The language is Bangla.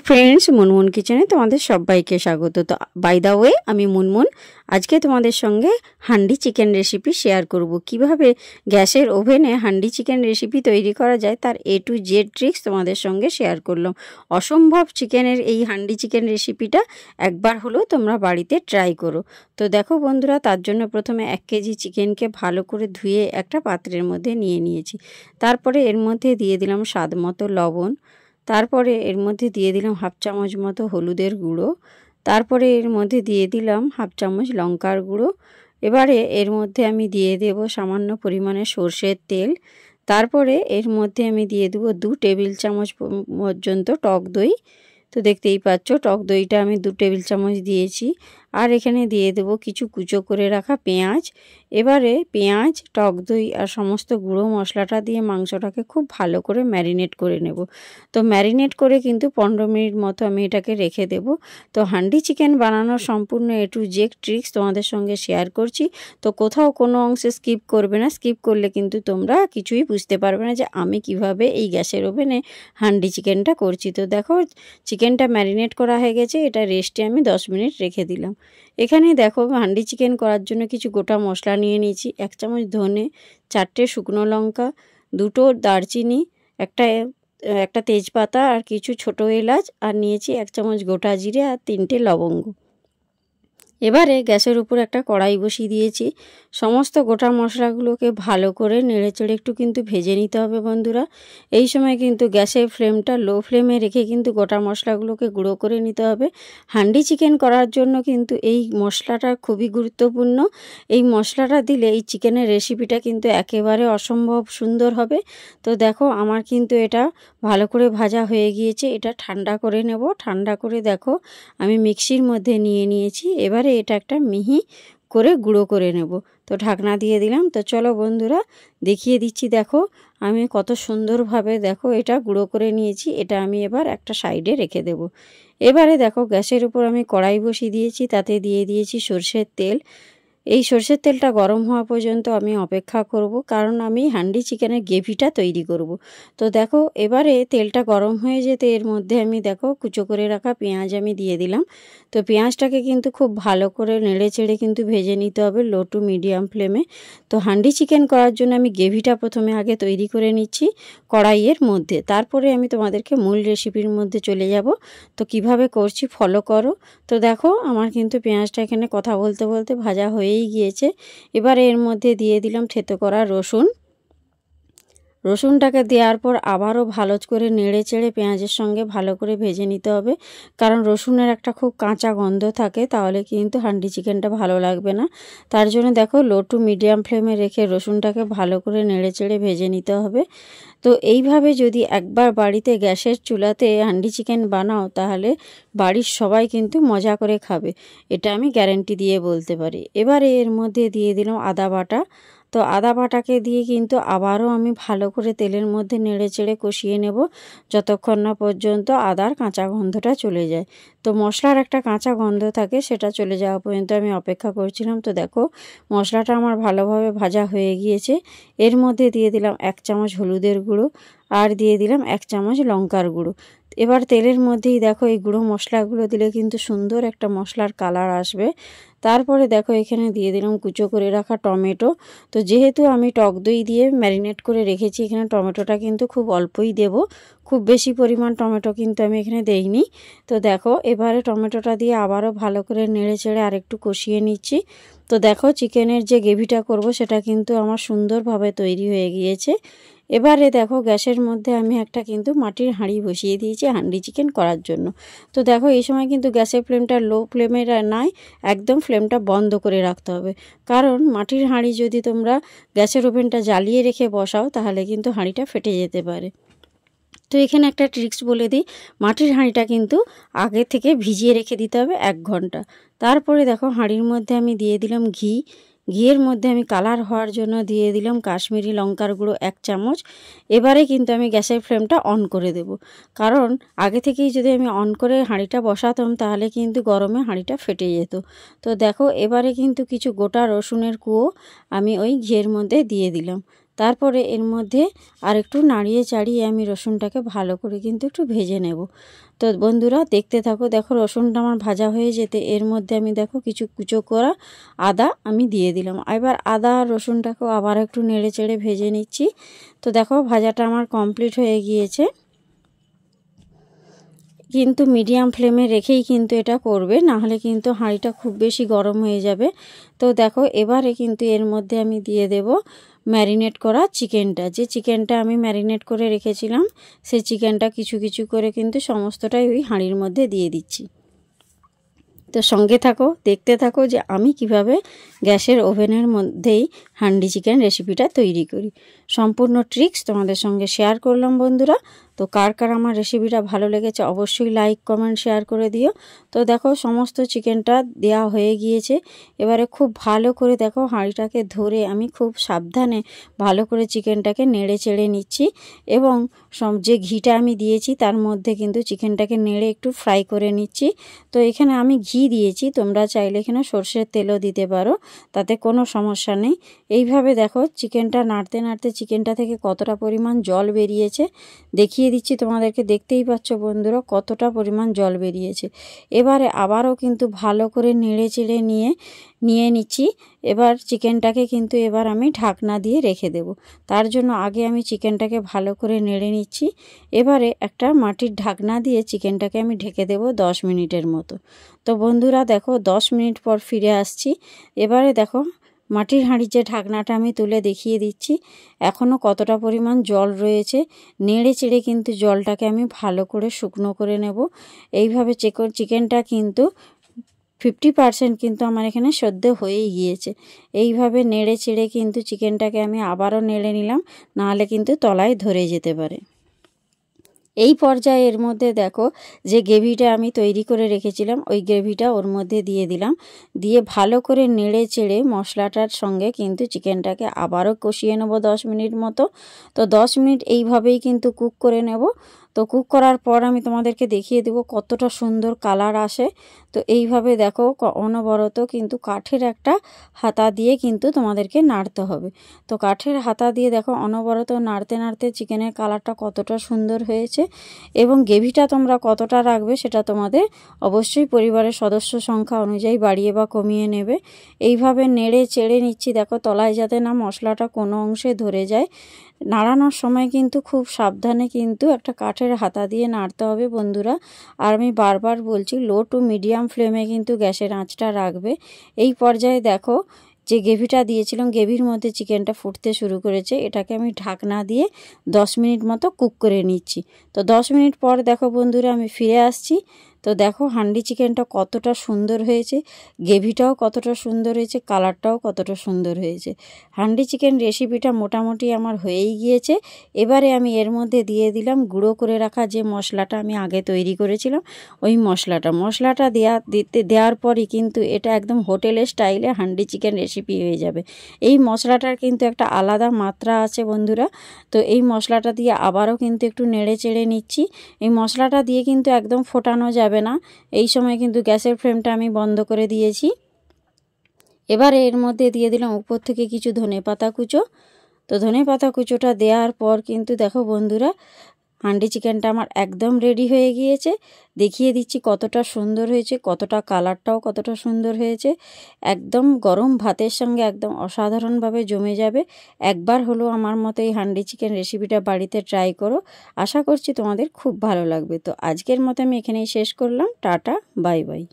ফ্রেন্ডস, মুনমুন কিচেনে তোমাদের সবাইকে স্বাগত। তো বাই দা ওয়ে, আমি মুনমুন। আজকে তোমাদের সঙ্গে হান্ডি চিকেন রেসিপি শেয়ার করব। কিভাবে গ্যাসের ওভেনে হান্ডি চিকেন রেসিপি তৈরি করা যায় তার A to Z ট্রিক্স তোমাদের সঙ্গে শেয়ার করলাম। অসম্ভব চিকেনের এই হান্ডি চিকেন রেসিপিটা একবার হলেও তোমরা বাড়িতে ট্রাই করো। তো দেখো বন্ধুরা, তার জন্য প্রথমে 1 কেজি চিকেনকে ভালো করে ধুয়ে একটা পাত্রের মধ্যে নিয়ে নিয়েছি। তারপরে এর মধ্যে দিয়ে দিলাম স্বাদ মতো লবণ। তারপরে এর মধ্যে দিয়ে দিলাম হাফ চামচ মতো হলুদের গুঁড়ো। তারপরে এর মধ্যে দিয়ে দিলাম হাফ চামচ লঙ্কার গুঁড়ো। এবারে এর মধ্যে আমি দিয়ে দেব সামান্য পরিমাণে সর্ষের তেল। তারপরে এর মধ্যে আমি দিয়ে দেবো 2 টেবিল চামচ পর্যন্ত টক দই। তো দেখতেই পাচ্ছ টক দইটা আমি 2 টেবিল চামচ দিয়েছি। আর এখানে দিয়ে দেব কিছু কুচো করে রাখা পেঁয়াজ। এবারে পেঁয়াজ, টক দই আর সমস্ত গুঁড়ো মশলাটা দিয়ে মাংসটাকে খুব ভালো করে ম্যারিনেট করে নেব। তো ম্যারিনেট করে কিন্তু 15 মিনিট মতো আমি এটাকে রেখে দেব। তো হান্ডি চিকেন বানানোর সম্পূর্ণ A to Z ট্রিক্স তোমাদের সঙ্গে শেয়ার করছি। তো কোথাও কোনো অংশে স্কিপ করবে না। স্কিপ করলে কিন্তু তোমরা কিছুই বুঝতে পারবে না যে আমি কিভাবে এই গ্যাসের ওভেনে হান্ডি চিকেনটা করছি। তো দেখো, চিকেনটা ম্যারিনেট করা হয়ে গেছে। এটা রেস্টে আমি 10 মিনিট রেখে দিলাম। এখানে দেখো, হান্ডি চিকেন করার জন্য কিছু গোটা মশলা নিয়ে নিয়েছি। 1 চামচ ধনে, 4টে শুকনো লঙ্কা, 2টো দারচিনি, একটা তেজপাতা আর কিছু ছোটো এলাচ, আর নিয়েছি 1 চামচ গোটা জিরে আর 3টে লবঙ্গ। এবারে গ্যাসের উপর একটা কড়াই বসিয়ে দিয়েছি। সমস্ত গোটা মশলাগুলোকে ভালো করে নেড়েচেড়ে একটু কিন্তু ভেজে নিতে হবে বন্ধুরা। এই সময় কিন্তু গ্যাসের ফ্লেমটা লো ফ্লেমে রেখে কিন্তু গোটা মশলাগুলোকে গুঁড়ো করে নিতে হবে। হান্ডি চিকেন করার জন্য কিন্তু এই মশলাটা খুবই গুরুত্বপূর্ণ। এই মশলাটা দিলে এই চিকেনের রেসিপিটা কিন্তু একেবারে অসম্ভব সুন্দর হবে। তো দেখো, আমার কিন্তু এটা ভালো করে ভাজা হয়ে গিয়েছে। এটা ঠান্ডা করে নেব। ঠান্ডা করে দেখো আমি মিক্সির মধ্যে নিয়ে নিয়েছি। এবারে এটা একটা মিহি করে গুঁড়ো করে নেব। তো ঢাকনা দিয়ে দিলাম। তো চলো বন্ধুরা, দেখিয়ে দিচ্ছি। দেখো আমি কত সুন্দরভাবে দেখো এটা গুঁড়ো করে নিয়েছি। এটা আমি এবার একটা সাইডে রেখে দেব। এবারে দেখো গ্যাসের উপর আমি কড়াই বসিয়ে দিয়েছি। তাতে দিয়ে দিয়েছি সরষের তেল। এই সরষের তেলটা গরম হওয়া পর্যন্ত আমি অপেক্ষা করব, কারণ আমি হান্ডি চিকেনের গ্রেভিটা তৈরি করব। তো দেখো এবারে তেলটা গরম হয়ে যেতে এর মধ্যে আমি দেখো কুচো করে রাখা পেঁয়াজ আমি দিয়ে দিলাম। তো পেঁয়াজটাকে কিন্তু খুব ভালো করে নেড়ে চেড়ে কিন্তু ভেজে নিতে হবে লো টু মিডিয়াম ফ্লেমে। তো হান্ডি চিকেন করার জন্য আমি গ্রেভিটা প্রথমে আগে তৈরি করে নিচ্ছি কড়াইয়ের মধ্যে। তারপরে আমি তোমাদেরকে মূল রেসিপির মধ্যে চলে যাব। তো কিভাবে করছি ফলো করো। তো দেখো আমার কিন্তু পেঁয়াজটা এখানে কথা বলতে বলতে ভাজা হয়েই গিয়েছে। এবার এর মধ্যে দিয়ে দিলাম থেতো করা রসুন। রসুনটাকে দেওয়ার পর আবারও ভালো করে নেড়ে চেড়ে পেঁয়াজের সঙ্গে ভালো করে ভেজে নিতে হবে, কারণ রসুনের একটা খুব কাঁচা গন্ধ থাকে, তাহলে কিন্তু হান্ডি চিকেনটা ভালো লাগবে না। তার জন্য দেখো লো টু মিডিয়াম ফ্লেমে রেখে রসুনটাকে ভালো করে নেড়ে চেড়ে ভেজে নিতে হবে। তো এইভাবে যদি একবার বাড়িতে গ্যাসের চুলাতে হান্ডি চিকেন বানাও, তাহলে বাড়ির সবাই কিন্তু মজা করে খাবে, এটা আমি গ্যারেন্টি দিয়ে বলতে পারি। এবারে এর মধ্যে দিয়ে দিলাম আদা বাটা। তো আদা বাটাকে দিয়ে কিন্তু আবারও আমি ভালো করে তেলের মধ্যে নেড়ে চেড়ে কষিয়ে নেব, যতক্ষণ না পর্যন্ত আদার কাঁচা গন্ধটা চলে যায়। তো মশলার একটা কাঁচা গন্ধ থাকে, সেটা চলে যাওয়া পর্যন্ত আমি অপেক্ষা করছিলাম। তো দেখো মশলাটা আমার ভালোভাবে ভাজা হয়ে গিয়েছে। এর মধ্যে দিয়ে দিলাম 1 চামচ হলুদের গুঁড়ো আর দিয়ে দিলাম 1 চামচ লঙ্কার গুঁড়ো। এবার তেলের মধ্যেই দেখো এই গুঁড়ো মশলাগুলো দিলে কিন্তু সুন্দর একটা মশলার কালার আসবে। তারপরে দেখো এখানে দিয়ে দিলাম কুচো করে রাখা টমেটো। তো যেহেতু আমি টক দই দিয়ে ম্যারিনেট করে রেখেছি, এখানে টমেটোটা কিন্তু খুব অল্পই দেব, খুব বেশি পরিমাণ টমেটো কিন্তু আমি এখানে দেইনি। তো দেখো এবারে টমেটোটা দিয়ে আবারও ভালো করে নেড়ে চেড়ে আরেকটু কষিয়ে নিচ্ছি। তো দেখো চিকেনের যে গ্রেভিটা করব সেটা কিন্তু আমার সুন্দরভাবে তৈরি হয়ে গিয়েছে। এবারে দেখো গ্যাসের মধ্যে আমি একটা কিন্তু মাটির হাঁড়ি বসিয়ে দিয়েছি হান্ডি চিকেন করার জন্য। তো দেখো এই সময় কিন্তু গ্যাসের ফ্লেমটা লো ফ্লেমে নয়, একদম ফ্লেমটা বন্ধ করে রাখতে হবে, কারণ মাটির হাঁড়ি যদি তোমরা গ্যাসের ওভেনটা জ্বালিয়ে রেখে বসাও, তাহলে কিন্তু হাঁড়িটা ফেটে যেতে পারে। তো এখানে একটা ট্রিক্স বলে দিই, মাটির হাঁড়িটা কিন্তু আগে থেকে ভিজিয়ে রেখে দিতে হবে 1 ঘন্টা। তারপরে দেখো হাঁড়ির মধ্যে আমি দিয়ে দিলাম ঘি। ঘিয়ের মধ্যে আমি কালার হওয়ার জন্য দিয়ে দিলাম কাশ্মীরি লঙ্কার গুঁড়ো 1 চামচ। এবারে কিন্তু আমি গ্যাসের ফ্লেমটা অন করে দেব, কারণ আগে থেকেই যদি আমি অন করে হাঁড়িটা বসাতাম, তাহলে কিন্তু গরমে হাঁড়িটা ফেটে যেত। তো দেখো এবারে কিন্তু কিছু গোটা রসুনের কুয়ো আমি ওই ঘিয়ের মধ্যে দিয়ে দিলাম। তারপরে এর মধ্যে আর একটু নাড়িয়ে চাড়িয়ে আমি রসুনটাকে ভালো করে কিন্তু একটু ভেজে নেব। তো বন্ধুরা দেখতে থাকো। দেখো রসুনটা আমার ভাজা হয়ে যেতে এর মধ্যে আমি দেখো কিছু কুচো করা আদা আমি দিয়ে দিলাম। এবার আদা আর রসুনটাকেও আবার একটু নেড়ে চেড়ে ভেজে নিচ্ছি। তো দেখো ভাজাটা আমার কমপ্লিট হয়ে গিয়েছে, কিন্তু মিডিয়াম ফ্লেমে রেখেই কিন্তু এটা করবে, না হলে কিন্তু হাঁড়িটা খুব বেশি গরম হয়ে যাবে। তো দেখো এবারে কিন্তু এর মধ্যে আমি দিয়ে দেব ম্যারিনেট করা চিকেনটা। যে চিকেনটা আমি ম্যারিনেট করে রেখেছিলাম সেই চিকেনটা কিছু কিছু করে কিন্তু সমস্তটাই ওই হাঁড়ির মধ্যে দিয়ে দিচ্ছি। তো সঙ্গে থাকো, দেখতে থাকো যে আমি কিভাবে গ্যাসের ওভেনের মধ্যেই হান্ডি চিকেন রেসিপিটা তৈরি করি। সম্পূর্ণ ট্রিক্স তোমাদের সঙ্গে শেয়ার করলাম বন্ধুরা। তো কার কার আমার রেসিপিটা ভালো লেগেছে অবশ্যই লাইক কমেন্ট শেয়ার করে দিও। তো দেখো সমস্ত চিকেনটা দেওয়া হয়ে গিয়েছে। এবারে খুব ভালো করে দেখো হাঁড়িটাকে ধরে আমি খুব সাবধানে ভালো করে চিকেনটাকে নেড়ে চেড়ে নিচ্ছি, এবং যে ঘিটা আমি দিয়েছি তার মধ্যে কিন্তু চিকেনটাকে নেড়ে একটু ফ্রাই করে নিচ্ছি। তো এখানে আমি ঘি দিয়েছি, তোমরা চাইলে এখানে সর্ষের তেলও দিতে পারো, তাতে কোনো সমস্যা নেই। এইভাবে দেখো চিকেনটা নাড়তে নাড়তে চিকেনটা থেকে কতটা পরিমাণ জল বেরিয়েছে দেখিয়ে দিচ্ছি তোমাদেরকে। দেখতেই পাচ্ছ বন্ধুরা কতটা পরিমাণ জল বেরিয়েছে। এবারে আবারও কিন্তু ভালো করে নেড়ে চেড়ে নিয়ে নিচ্ছি। এবার চিকেনটাকে কিন্তু এবার আমি ঢাকনা দিয়ে রেখে দেব। তার জন্য আগে আমি চিকেনটাকে ভালো করে নেড়ে নিচ্ছি। এবারে একটা মাটির ঢাকনা দিয়ে চিকেনটাকে আমি ঢেকে দেব 10 মিনিটের মতো। তো বন্ধুরা দেখো 10 মিনিট পর ফিরে আসছি। এবারে দেখো মাটির হাঁড়ির যে ঢাকনাটা আমি তুলে দেখিয়ে দিচ্ছি এখনও কতটা পরিমাণ জল রয়েছে। নেড়ে চেড়ে কিন্তু জলটাকে আমি ভালো করে শুকনো করে নেব। এইভাবে চিকেনটা কিন্তু 50% কিন্তু আমার এখানে সেদ্ধ হয়েই গিয়েছে। এইভাবে নেড়ে চেড়ে কিন্তু চিকেনটাকে আমি আবারও নেড়ে নিলাম, নাহলে কিন্তু তলায় ধরে যেতে পারে। এই পর্যায়ে এর মধ্যে দেখো যে গ্রেভিটা আমি তৈরি করে রেখেছিলাম ওই গ্রেভিটা ওর মধ্যে দিয়ে দিলাম। দিয়ে ভালো করে নেড়ে চেড়ে মশলাটার সঙ্গে কিন্তু চিকেনটাকে আবারও কষিয়ে নেব 10 মিনিট মতো। তো 10 মিনিট এইভাবেই কিন্তু কুক করে নেব। তো কুক করার পর আমি তোমাদেরকে দেখিয়ে দেব কতটা সুন্দর কালার আসে। তো এইভাবে দেখো অনবরত কিন্তু কাঠের একটা হাতা দিয়ে কিন্তু তোমাদেরকে নাড়তে হবে। তো কাঠের হাতা দিয়ে দেখো অনবরত নাড়তে নাড়তে চিকেনের কালারটা কতটা সুন্দর হয়েছে। এবং গ্রেভিটা তোমরা কতটা রাখবে সেটা তোমাদের অবশ্যই পরিবারের সদস্য সংখ্যা অনুযায়ী বাড়িয়ে বা কমিয়ে নেবে। এইভাবে নেড়ে চেড়ে নিচ্ছি, দেখো তলায় যাতে না মশলাটা কোনো অংশে ধরে যায়। নাড়ানোর সময় কিন্তু খুব সাবধানে কিন্তু একটা কাঠের হাতা দিয়ে নাড়তে হবে বন্ধুরা। আর আমি বারবার বলছি লো টু মিডিয়াম ফ্লেমে কিন্তু গ্যাসের আঁচটা রাখবে। এই পর্যায়ে দেখো যে গ্রেভিটা দিয়েছিলাম গ্রেভির মধ্যে চিকেনটা ফুটতে শুরু করেছে। এটাকে আমি ঢাকনা দিয়ে 10 মিনিট মতো কুক করে নিচ্ছি। তো 10 মিনিট পর দেখো বন্ধুরা আমি ফিরে আসছি। তো দেখো হান্ডি চিকেনটা কতটা সুন্দর হয়েছে, গ্রেভিটাও কতটা সুন্দর হয়েছে, কালারটাও কতটা সুন্দর হয়েছে। হান্ডি চিকেন রেসিপিটা মোটামুটি আমার হয়েই গিয়েছে। এবারে আমি এর মধ্যে দিয়ে দিলাম গুঁড়ো করে রাখা যে মশলাটা আমি আগে তৈরি করেছিলাম ওই মশলাটা দেওয়ার পরই কিন্তু এটা একদম হোটেলের স্টাইলে হান্ডি চিকেন রেসিপি হয়ে যাবে। এই মশলাটার কিন্তু একটা আলাদা মাত্রা আছে বন্ধুরা। তো এই মশলাটা দিয়ে আবারও কিন্তু একটু নেড়ে চেড়ে নিচ্ছি। এই মশলাটা দিয়ে কিন্তু একদম ফোটানো যাবে না, এই সময় কিন্তু গ্যাসের ফ্লেমটা আমি বন্ধ করে দিয়েছি। এবারে এর মধ্যে দিয়ে দিলাম উপর থেকে কিছু ধনেপাতা কুচো। তো ধনেপাতা কুচোটা দেওয়ার পর কিন্তু দেখো বন্ধুরা হান্ডি চিকেনটা আমার একদম রেডি হয়ে গিয়েছে। দেখিয়ে দিচ্ছি কতটা সুন্দর হয়েছে, কতটা কালারটাও কতটা সুন্দর হয়েছে। একদম গরম ভাতের সঙ্গে একদম অসাধারণভাবে জমে যাবে। একবার হলো আমার মতো এই হান্ডি চিকেন রেসিপিটা বাড়িতে ট্রাই করো, আশা করছি তোমাদের খুব ভালো লাগবে। তো আজকের মতো আমি এখানেই শেষ করলাম। Tata, bye bye.